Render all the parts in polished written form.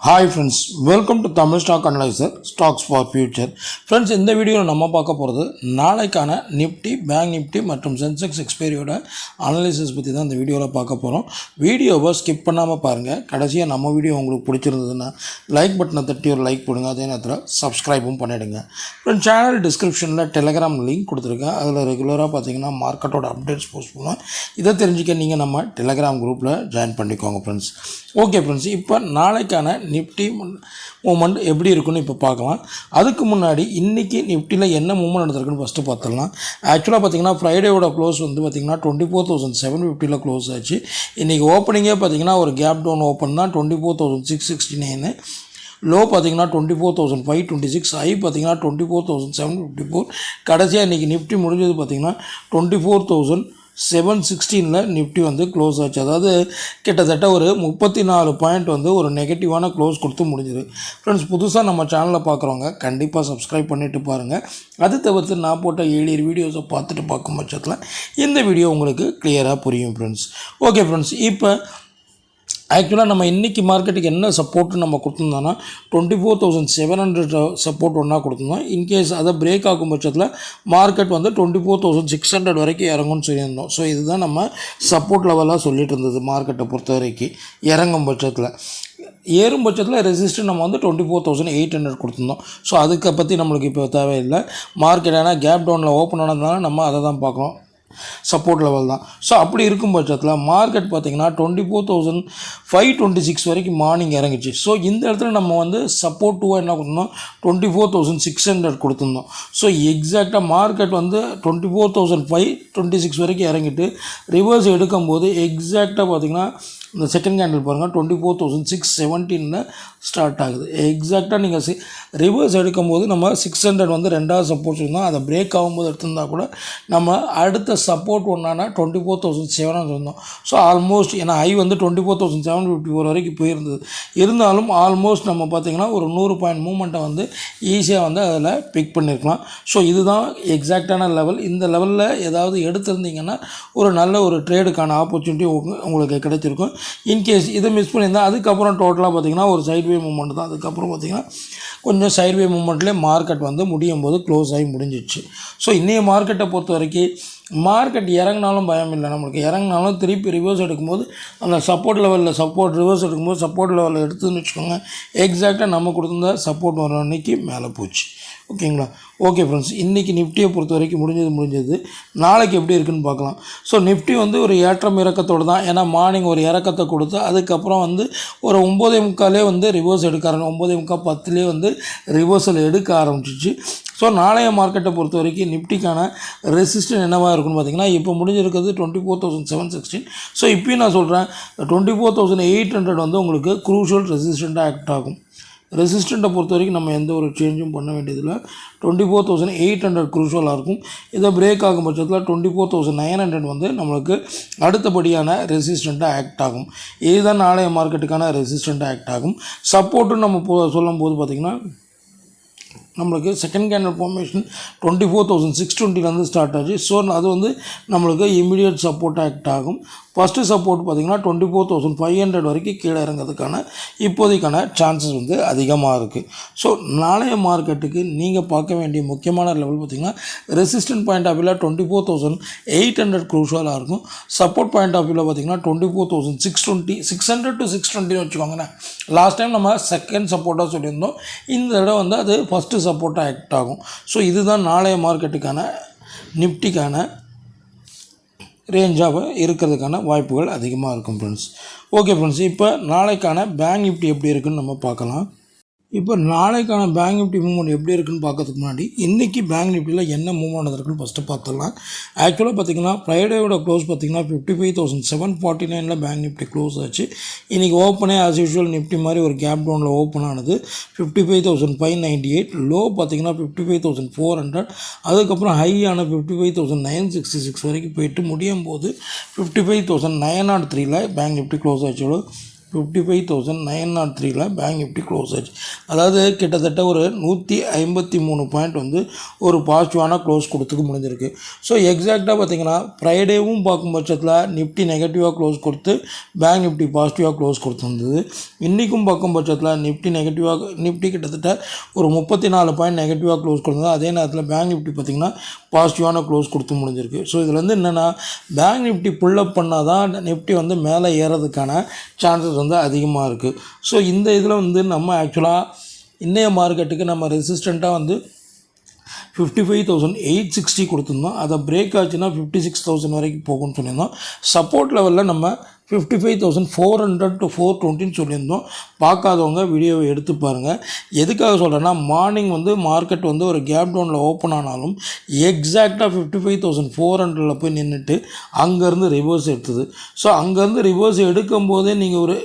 Hi friends, welcome to Tamil Stock Analyzer, Stocks for Future. Friends, இந்த வீடியோவில் நம்ம பார்க்க போகிறது நாளைக்கான நிஃப்டி, பேங்க் நிஃப்டி மற்றும் சென்செக்ஸ் எக்ஸ்பைரியோட அனாலிசிஸ் பற்றி தான் இந்த வீடியோவில் பார்க்க போகிறோம். வீடியோவை ஸ்கிப் பண்ணாமல் பாருங்கள். கடைசியாக நம்ம வீடியோ உங்களுக்கு பிடிச்சிருந்ததுன்னா லைக் பட்டனை தட்டி ஒரு லைக் போடுங்க. அதே நேரத்தில் சப்ஸ்கிரைபும் பண்ணிவிடுங்க. ஃப்ரெண்ட்ஸ், சேனல் டிஸ்கிரிப்ஷனில் டெலகிராம் லிங்க் கொடுத்துருக்கேன். அதில் ரெகுலராக பார்த்தீங்கன்னா மார்க்கெட்டோட அப்டேட்ஸ் போஸ்ட் பண்ணுவேன். இதை தெரிஞ்சுக்க நீங்கள் நம்ம டெலகிராம் குரூப்பில் ஜாயின் பண்ணிக்கோங்க ஃப்ரெண்ட்ஸ். ஓகே ஃப்ரெண்ட்ஸ், இப்போ நாளைக்கான நிஃப்டி மூமெண்ட் எப்படி இருக்குன்னு இப்போ பார்க்கலாம். அதுக்கு முன்னாடி இன்றைக்கி நிஃப்டியில் என்ன மூவ்மெண்ட் நடந்திருக்குன்னு ஃபஸ்ட்டு பார்த்துடலாம். ஆக்சுவலாக பார்த்தீங்கன்னா ஃப்ரைடேவோட க்ளோஸ் வந்து பார்த்திங்கன்னா 24,750 க்ளோஸ் ஆச்சு. இன்றைக்கி ஓப்பனிங்கே பார்த்திங்கன்னா ஒரு கேப் டவுன் ஓப்பன் தான் 24,669. லோ பார்த்திங்கன்னா 24,526, ஹை பார்த்திங்கன்னா 24,754. கடைசியாக இன்றைக்கி நிஃப்டி முடிஞ்சது பார்த்திங்கன்னா 24,716 நிஃப்டி வந்து க்ளோஸ் ஆச்சு. அதாவது கிட்டத்தட்ட ஒரு 34 பாயிண்ட் வந்து ஒரு நெகட்டிவான க்ளோஸ் கொடுத்து முடிஞ்சுது. ஃப்ரெண்ட்ஸ், புதுசாக நம்ம சேனலில் பார்க்குறவங்க கண்டிப்பாக சப்ஸ்கிரைப் பண்ணிவிட்டு பாருங்கள். அது தவிர்த்து நான் போட்ட 7 வீடியோஸை பார்த்துட்டு பார்க்கும் பட்சத்தில் இந்த வீடியோ உங்களுக்கு கிளியராக புரியும் ஃப்ரெண்ட்ஸ். ஓகே ஃப்ரெண்ட்ஸ், இப்போ ஆக்சுவலாக நம்ம இன்றைக்கி மார்க்கெட்டுக்கு என்ன சப்போர்ட்டு நம்ம கொடுத்துருந்தோன்னா 24,700 சப்போர்ட் ஒன்றா கொடுத்துருந்தோம். இன்கேஸ் அதை பிரேக் ஆகும் பட்சத்தில் மார்க்கெட் வந்து 24,600 வரைக்கும் இறங்கும்னு சொல்லியிருந்தோம். ஸோ இதுதான் நம்ம சப்போர்ட் லெவலாக சொல்லிட்டு இருந்தது. மார்க்கெட்டை பொறுத்த வரைக்கும் இறங்கும் பட்சத்தில், ஏறும் பட்சத்தில் ரெசிஸ்டன்ட் நம்ம வந்து 24,800 கொடுத்துருந்தோம். ஸோ அதுக்கு பற்றி நம்மளுக்கு இப்போ தேவையில்லை. மார்க்கெட் ஏன்னா கேப் டவுனில் ஓப்பன் ஆனதுனால நம்ம அதை தான் பார்க்குறோம், சப்போர்ட் லெவல் தான். ஸோ அப்படி இருக்கும் பட்சத்தில் மார்க்கெட் பார்த்திங்கன்னா 24,526 வரைக்கும் மார்னிங் இறங்கிச்சு. ஸோ இந்த இடத்துல நம்ம வந்து சப்போர்ட் 2 என்ன கொடுத்தோம், 24,600 கொடுத்துருந்தோம். ஸோ எக்ஸாக்டாக மார்க்கெட் வந்து 24,526 வரைக்கும் இறங்கிட்டு ரிவர்ஸ் எடுக்கும்போது எக்ஸாக்டாக பார்த்திங்கன்னா இந்த செகண்ட் கேண்டில் பாருங்கள் 24,617 ஸ்டார்ட் ஆகுது. எக்ஸாக்டாக நீங்கள் ரிவர்ஸ் எடுக்கும்போது நம்ம 600 வந்து ரெண்டாவது சப்போர்ட் இருந்தோம். அதை பிரேக் ஆகும்போது எடுத்திருந்தால் கூட நம்ம அடுத்த சப்போர்ட் ஒன்றானா 24,700 இருந்தோம். ஸோ ஆல்மோஸ்ட் ஏன்னா ஐ வந்து 24,754 வரைக்கும் போயிருந்தது. இருந்தாலும் ஆல்மோஸ்ட் நம்ம பார்த்திங்கன்னா ஒரு 100 பாயிண்ட் மூமெண்ட்டை வந்து ஈஸியாக வந்து அதில் பிக் பண்ணியிருக்கலாம். ஸோ இதுதான் எக்ஸாக்டான லெவல். இந்த லெவலில் ஏதாவது எடுத்திருந்தீங்கன்னா ஒரு நல்ல ஒரு ட்ரேடுக்கான ஆப்பர்ச்சுனிட்டி உங்களுக்கு கிடைச்சிருக்கும். இன்கேஸ் இதை மிஸ் பண்ணியிருந்தால் அதுக்கப்புறம் டோட்டலாக பார்த்திங்கன்னா ஒரு சைட்வே மூமெண்ட் தான். அதுக்கப்புறம் பார்த்திங்கன்னா கொஞ்சம் சைட்வே மூமெண்ட்லேயே மார்க்கெட் வந்து முடியும் போது க்ளோஸ் ஆகி முடிஞ்சிச்சு. ஸோ இன்றைய மார்க்கெட்டை பொறுத்த வரைக்கும் மார்க்கெட் இறங்கினாலும் பயம் இல்லை. நம்மளுக்கு இறங்கினாலும் திருப்பி ரிவர்ஸ் எடுக்கும்போது அந்த சப்போர்ட் லெவலில் ரிவர்ஸ் எடுக்கும்போது சப்போர்ட் லெவலில் எடுத்துன்னு வச்சுக்கோங்க, எக்ஸாக்டாக நம்ம கொடுத்துருந்த சப்போர்ட் வர அன்றைக்கி மேலே போச்சு. ஓகேங்களா? ஓகே ஃப்ரெண்ட்ஸ், இன்றைக்கி நிஃப்டியை பொறுத்த வரைக்கும் முடிஞ்சது. நாளைக்கு எப்படி இருக்குதுன்னு பார்க்கலாம். ஸோ நிஃப்டி வந்து ஒரு ஏற்றம் இறக்கத்தோடு தான். ஏன்னா மார்னிங் ஒரு இறக்கத்தை கொடுத்து அதுக்கப்புறம் வந்து ஒரு 9:45 வந்து ரிவர்ஸ் எடுக்க 9:45 10 வந்து ரிவர்சல் எடுக்க ஆரம்பிச்சிச்சு. ஸோ நாளைய மார்க்கெட்டை பொறுத்த வரைக்கும் நிஃப்டிக்கான ரெசிஸ்டன்ட் என்னவாக இருக்குன்னு பார்த்திங்கன்னா இப்போ முடிஞ்சிருக்கிறது 24,716. ஸோ இப்போயும் நான் சொல்கிறேன் 24,800 வந்து உங்களுக்கு க்ரூஷியல் ரெசிஸ்டண்ட்டாக ஆக்ட் ஆகும். ரெசிஸ்டண்ட்டை பொறுத்த வரைக்கும் நம்ம எந்த ஒரு சேஞ்சும் பண்ண வேண்டியதில்லை. 24,800 க்ரூஷியலாக இருக்கும். இதை பிரேக் ஆகும் பட்சத்தில் 24,900 வந்து நம்மளுக்கு அடுத்தபடியான ரெசிஸ்டண்ட்டாக ஆக்ட் ஆகும். இதுதான் நாளைய மார்க்கெட்டுக்கான ரெசிஸ்டண்ட்டாக ஆக்ட் ஆகும். சப்போர்ட்டுன்னு நம்ம சொல்லும்போது பார்த்திங்கன்னா நம்மளுக்கு செகண்ட் கேண்டில் ஃபார்மேஷன் 24,620 ஸ்டார்ட் ஆச்சு. ஸோ அது வந்து நம்மளுக்கு இமீடியட் சப்போர்ட் ஆக்ட் ஆகும். ஃபஸ்ட்டு சப்போர்ட் பார்த்திங்கன்னா 24,500 வரைக்கும் கீழே இறங்கிறதுக்கான இப்போதைக்கான சான்சஸ் வந்து அதிகமாக இருக்குது. ஸோ நாளைய மார்க்கெட்டுக்கு நீங்கள் பார்க்க வேண்டிய முக்கியமான லெவல் பார்த்திங்கன்னா ரெசிஸ்டன்ட் பாயிண்ட் ஆஃப் வியூவில் 24,800 க்ரூஷியலாக இருக்கும். சப்போர்ட் பாயிண்ட் ஆஃப் வியூவில் பார்த்திங்கன்னா 24,620 600 to 620 வச்சுக்கோங்களேன். லாஸ்ட் டைம் நம்ம செகண்ட் சப்போர்ட்டாக சொல்லியிருந்தோம். இந்த இடம் வந்து அது ஃபஸ்ட்டு சப்போர்ட்டாக ஆக்ட் ஆகும். ஸோ இதுதான் நாளைய மார்க்கெட்டுக்கான நிஃப்டிக்கான ரேஞ்சாக இருக்கிறதுக்கான வாய்ப்புகள் அதிகமாக இருக்கும் ஃப்ரெண்ட்ஸ். ஓகே ஃப்ரெண்ட்ஸ், இப்போ நாளைக்கான பேங்க் நிஃப்டி எப்படி இருக்குதுன்னு நம்ம பார்க்கலாம். இப்போ நாளைக்கான பேங்க் நிஃப்டி மூவ்மெண்ட் எப்படி இருக்குன்னு பார்க்கறதுக்கு முன்னாடி இன்றைக்கி பேங்க் நிஃப்டியில் என்ன மூவ்மெண்ட் இருக்குன்னு ஃபஸ்ட்டு பார்த்துடலாம். ஆக்சுவலாக பார்த்திங்கன்னா ஃப்ரைடேயோட க்ளோஸ் பார்த்திங்கன்னா 55,749 பேங்க் நிஃப்டி க்ளோஸ் ஆச்சு. இன்றைக்கி ஓப்பனே ஆஸ் யூஷுவல் நிஃப்டி மாதிரி ஒரு கேப் டவுனில் ஓப்பன் ஆனது 55,598. லோ பார்த்திங்கன்னா 55,400. அதுக்கப்புறம் ஹையான 55,966 வரைக்கும் போயிட்டு முடியும் போது 55,903 பேங்க் நிஃப்டி க்ளோஸ் ஆச்சு. 55,903 பேங்க் நிஃப்டி க்ளோஸ் ஆச்சு. அதாவது கிட்டத்தட்ட ஒரு 153 பாயிண்ட் வந்து ஒரு பாசிட்டிவான க்ளோஸ் கொடுத்துக்கு முடிஞ்சிருக்கு. ஸோ எக்ஸாக்டாக பார்த்திங்கன்னா ஃப்ரைடேவும் பார்க்கும் பட்சத்தில் நிஃப்டி நெகட்டிவாக க்ளோஸ் கொடுத்து பேங்க் நிஃப்டி பாசிட்டிவாக க்ளோஸ் கொடுத்துருந்தது. இன்றைக்கும் பார்க்கும் பட்சத்தில் நிஃப்டி கிட்டத்தட்ட ஒரு 34 பாயிண்ட் நெகட்டிவாக க்ளோஸ் கொடுத்தது. அதே நேரத்தில் பேங்க் நிஃப்டி பார்த்திங்கன்னா பாசிட்டிவான க்ளோஸ் கொடுத்து முடிஞ்சிருக்கு. ஸோ இதில் வந்து என்னென்னா பேங்க் நிஃப்டி புல்லப் பண்ணால் தான் நிஃப்டி வந்து மேலே ஏறதுக்கான சான்சஸ் வந்து அதிகமாக இருக்குது. ஸோ இந்த இதில் வந்து நம்ம ஆக்சுவலாக இன்றைய மார்க்கெட்டுக்கு நம்ம ரெசிஸ்டண்ட்டாக வந்து 55,860 கொடுத்துருந்தோம். அதை பிரேக் ஆச்சுன்னா 56,000 வரைக்கும் போகும்னு சொல்லியிருந்தோம். சப்போர்ட் லெவலில் நம்ம 55,400 to 420 சொல்லியிருந்தோம். பார்க்காதவங்க வீடியோவை எடுத்து பாருங்கள். எதுக்காக சொல்கிறேன்னா மார்னிங் வந்து மார்க்கெட் வந்து ஒரு கேப் டவுனில் ஓப்பன் ஆனாலும் எக்ஸாக்டாக 55,400 போய் நின்றுட்டு அங்கேருந்து ரிவர்ஸ் எடுத்தது. ஸோ அங்கேருந்து ரிவர்ஸ் எடுக்கும்போதே நீங்கள் ஒரு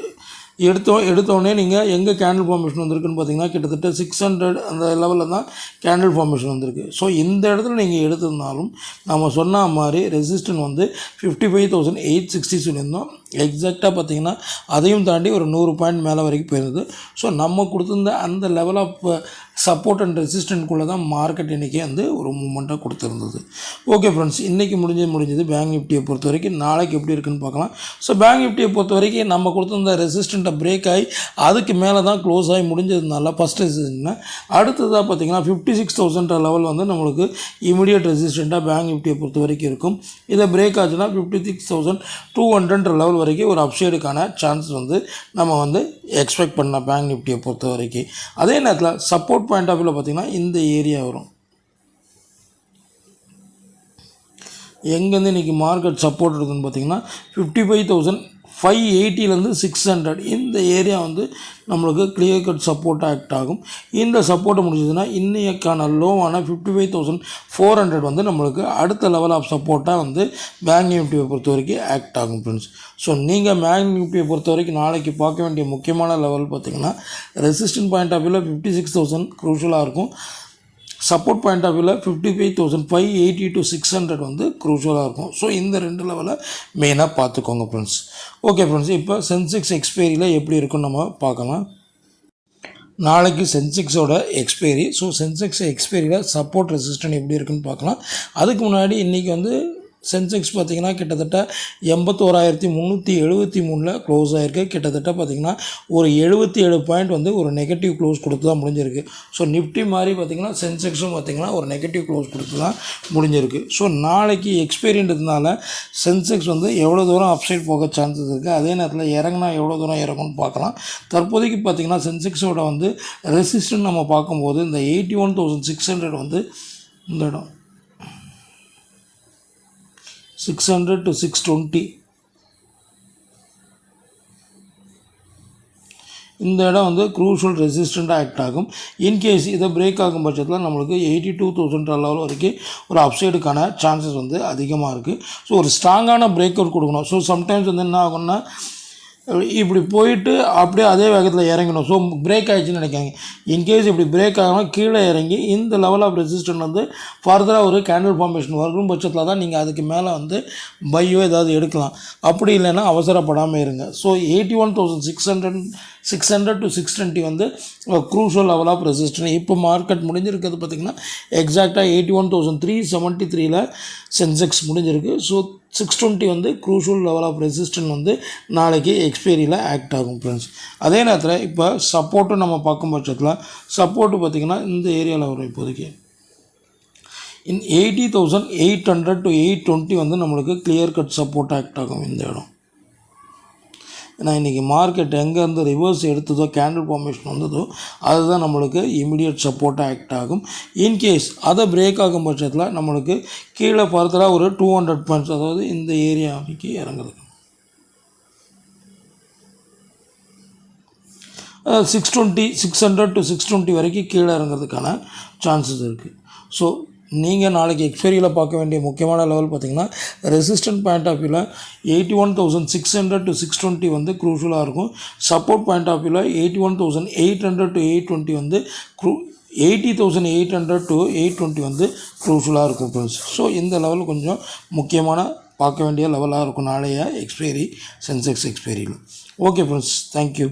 எடுத்தோடனே நீங்கள் எங்கே கேண்டில் ஃபார்மேஷன் வந்திருக்குன்னு பார்த்தீங்கன்னா கிட்டத்தட்ட 600 அந்த லெவலில் தான் கேண்டில் ஃபார்மேஷன் வந்திருக்கு. ஸோ இந்த இடத்துல நீங்கள் எடுத்திருந்தாலும் நம்ம சொன்ன மாதிரி ரெசிஸ்டன்ட் வந்து 55,860 சொல்லியிருந்தோம். எக்ஸாக்டாக பார்த்தீங்கன்னா அதையும் தாண்டி ஒரு 100 பாயிண்ட் மேலே வரைக்கும் போயிருந்தது. ஸோ நம்ம கொடுத்துருந்த அந்த லெவல் ஆஃப் சப்போர்ட் அண்ட் ரெசிஸ்டன்ட்குள்ளே தான் மார்க்கெட் இன்றைக்கி வந்து ஒரு மூமெண்ட்டாக கொடுத்துருந்தது. ஓகே ஃப்ரெண்ட்ஸ், இன்றைக்கி முடிஞ்சது பேங்க் நிஃப்டியை பொறுத்த வரைக்கும். நாளைக்கு எப்படி இருக்குன்னு பார்க்கலாம். ஸோ பேங்க் நிஃப்டியை பொறுத்த வரைக்கும் நம்ம கொடுத்துருந்த ரெசிஸ்டண்ட்டை பிரேக் ஆகி அதுக்கு மேலே தான் க்ளோஸ் ஆகி முடிஞ்சதுனால ஃபஸ்ட் ரெசிஸ்டன்ட்னா அடுத்ததாக பார்த்திங்கன்னா 56,000 லெவல் வந்து நம்மளுக்கு இமீடியட் ரெசிஸ்டண்ட்டாக பேங்க் நிஃப்டியை பொறுத்த வரைக்கும் இருக்கும். இதை பிரேக் ஆச்சுன்னா 56,200 லெவல் வரைக்கும் ஒரு அப்சைடுக்கான சான்ஸ் வந்து நம்ம வந்து எக்ஸ்பெக்ட் பண்ண பேங்க் நிஃப்டியை பொறுத்த வரைக்கும். அதே நேரத்தில் சப்போர்ட் பாயிண்ட் ஆஃப் வியூவில் பார்த்திங்கன்னா இந்த ஏரியா வரும். எங்கேருந்து இன்றைக்கி மார்க்கெட் சப்போர்ட் இருக்குதுன்னு பார்த்திங்கன்னா 55,580 600 இந்த ஏரியா வந்து நம்மளுக்கு கிளியர் கட் சப்போர்ட் ஆக்ட் ஆகும். இந்த சப்போர்ட்டை முடிஞ்சதுன்னா இன்னைக்கான லோவான 55,400 வந்து நம்மளுக்கு அடுத்த லெவல் ஆஃப் சப்போர்ட்டாக வந்து பேங்க் நிஃப்டியை பொறுத்த வரைக்கும் ஆக்ட் ஆகும் ஃப்ரெண்ட்ஸ். ஸோ நீங்கள் பேங்க் நிஃப்டியை பொறுத்த வரைக்கும் நாளைக்கு பார்க்க வேண்டிய முக்கியமான லெவல் பார்த்திங்கன்னா ரெசிஸ்டன்ட் பாயிண்ட் ஆஃப் வியூவில் 56,000 க்ரூஷலாக இருக்கும். சப்போர்ட் பாயிண்ட் ஆஃப் வியூவில் 55,580 to 600 வந்து க்ரூஷலாக இருக்கும். ஸோ இந்த ரெண்டு லெவலில் மெயினாக பார்த்துக்கோங்க ஃப்ரெண்ட்ஸ். ஓகே ஃப்ரெண்ட்ஸ், இப்போ சென்செக்ஸ் எக்ஸ்பைரியில் எப்படி இருக்குன்னு நம்ம பார்க்கலாம். நாளைக்கு சென்செக்ஸோட எக்ஸ்பைரி. ஸோ சென்செக்ஸ் எக்ஸ்பைரியில் சப்போர்ட் ரெசிஸ்டன்ட் எப்படி இருக்குன்னு பார்க்கலாம். அதுக்கு முன்னாடி இன்றைக்கி வந்து சென்செக்ஸ் பார்த்திங்கன்னா கிட்டத்தட்ட 81,373 க்ளோஸ் ஆகிருக்கு. கிட்டத்தட்ட பார்த்திங்கன்னா ஒரு 77 பாயிண்ட் வந்து ஒரு நெகட்டிவ் க்ளோஸ் கொடுத்து தான் முடிஞ்சிருக்கு. ஸோ நிஃப்டி மாதிரி பார்த்திங்கன்னா சென்செக்ஸும் பார்த்திங்கன்னா ஒரு நெகட்டிவ் க்ளோஸ் கொடுத்து தான் முடிஞ்சிருக்கு. ஸோ நாளைக்கு எக்ஸ்பைரின்றதுனால சென்செக்ஸ் வந்து எவ்வளோ தூரம் அப்சைட் போக சான்சஸ் இருக்குது, அதே நேரத்தில் இறங்கினா எவ்வளோ தூரம் இறங்கும்னு பார்க்கலாம். தற்போதைக்கு பார்த்திங்கன்னா சென்செக்ஸோட வந்து ரெசிஸ்டன்ட் நம்ம பார்க்கும்போது இந்த 81,600 வந்து இந்த இடம் 600 to 620 இந்த இடம் வந்து க்ரூஷியல் ரெசிஸ்டண்ட்டாக ஆக்ட் ஆகும். இன்கேஸ் இதை பிரேக் ஆகும் பட்சத்தில் நம்மளுக்கு 82,000 லெவல் வரைக்கும் ஒரு அப்சைடுக்கான சான்சஸ் வந்து அதிகமாக இருக்குது. ஸோ ஒரு ஸ்ட்ராங்கான பிரேக் அவுட் கொடுக்கணும். ஸோ சம்டைம்ஸ் வந்து என்ன ஆகும்னா இப்படி போயிட்டு அப்படியே அதே வேகத்தில் இறங்கணும். ஸோ பிரேக் ஆகிடுச்சுன்னு நினைக்காங்க. இன்கேஸ் இப்படி பிரேக் ஆகாமல் கீழே இறங்கி இந்த லெவல் ஆஃப் ரெசிஸ்டன்ட் வந்து ஃபர்தராக ஒரு கேண்டில் ஃபார்மேஷன் வரும் பட்சத்தில் தான் நீங்கள் அதுக்கு மேலே வந்து பையோ ஏதாவது எடுக்கலாம். அப்படி இல்லைன்னா அவசரப்படாமல் இருங்க. ஸோ 81,600 to 620 வந்து க்ரூஷியல் லெவல் ஆஃப் ரெசிஸ்டன்ட். இப்போ மார்க்கெட் முடிஞ்சிருக்கிறது பார்த்திங்கன்னா எக்ஸாக்டாக 81,373 சென்செக்ஸ் முடிஞ்சிருக்கு. ஸோ 620 வந்து க்ரூஷியல் லெவல் ஆஃப் ரெசிஸ்டன்ட் வந்து நாளைக்கு எக்ஸ்பைரியில் ஆக்ட் ஆகும் ஃப்ரெண்ட்ஸ். அதே நேரத்தில் இப்போ சப்போர்ட்டு நம்ம பார்க்கும் பட்சத்தில் சப்போர்ட்டு பார்த்திங்கன்னா இந்த ஏரியாவில் வரும். இப்போதைக்கு 80,800 to 820 வந்து நம்மளுக்கு கிளியர் கட் சப்போர்ட் ஆக்ட் ஆகும் இந்த இடம். ஏன்னா இன்றைக்கி மார்க்கெட் எங்கேருந்து ரிவர்ஸ் எடுத்ததோ கேண்டில் ஃபார்மேஷன் வந்ததோ அதுதான் நம்மளுக்கு இமிடியட் சப்போர்ட்டாக ஆக்ட் ஆகும். இன்கேஸ் அதை பிரேக் ஆகும் பட்சத்தில் நம்மளுக்கு கீழே ஃபர்தராக ஒரு 200 பாயிண்ட்ஸ், அதாவது இந்த ஏரியாவுக்கு இறங்குது 600 to 620 வரைக்கும் கீழே இறங்குறதுக்கான சான்சஸ் இருக்குது. ஸோ நீங்கள் நாளைக்கு எக்ஸ்பைரியில் பார்க்க வேண்டிய முக்கியமான லெவல் பார்த்திங்கன்னா ரெசிஸ்டன்ட் பாயிண்ட் ஆஃப் வியூவில் 81,600 to 620 வந்து க்ரூஷலாக இருக்கும். சப்போர்ட் பாயிண்ட் ஆஃப் வியூவில் 81,800 to 820 வந்து 80,800 to 820 வந்து க்ரூஷலாக இருக்கும் ஃப்ரெண்ட்ஸ். ஸோ இந்த லெவல் கொஞ்சம் முக்கியமான பார்க்க வேண்டிய லெவலாக இருக்கும் நாளைய எக்ஸ்பைரி சென்செக்ஸ் எக்ஸ்பைரியில். Okay friends, thank you.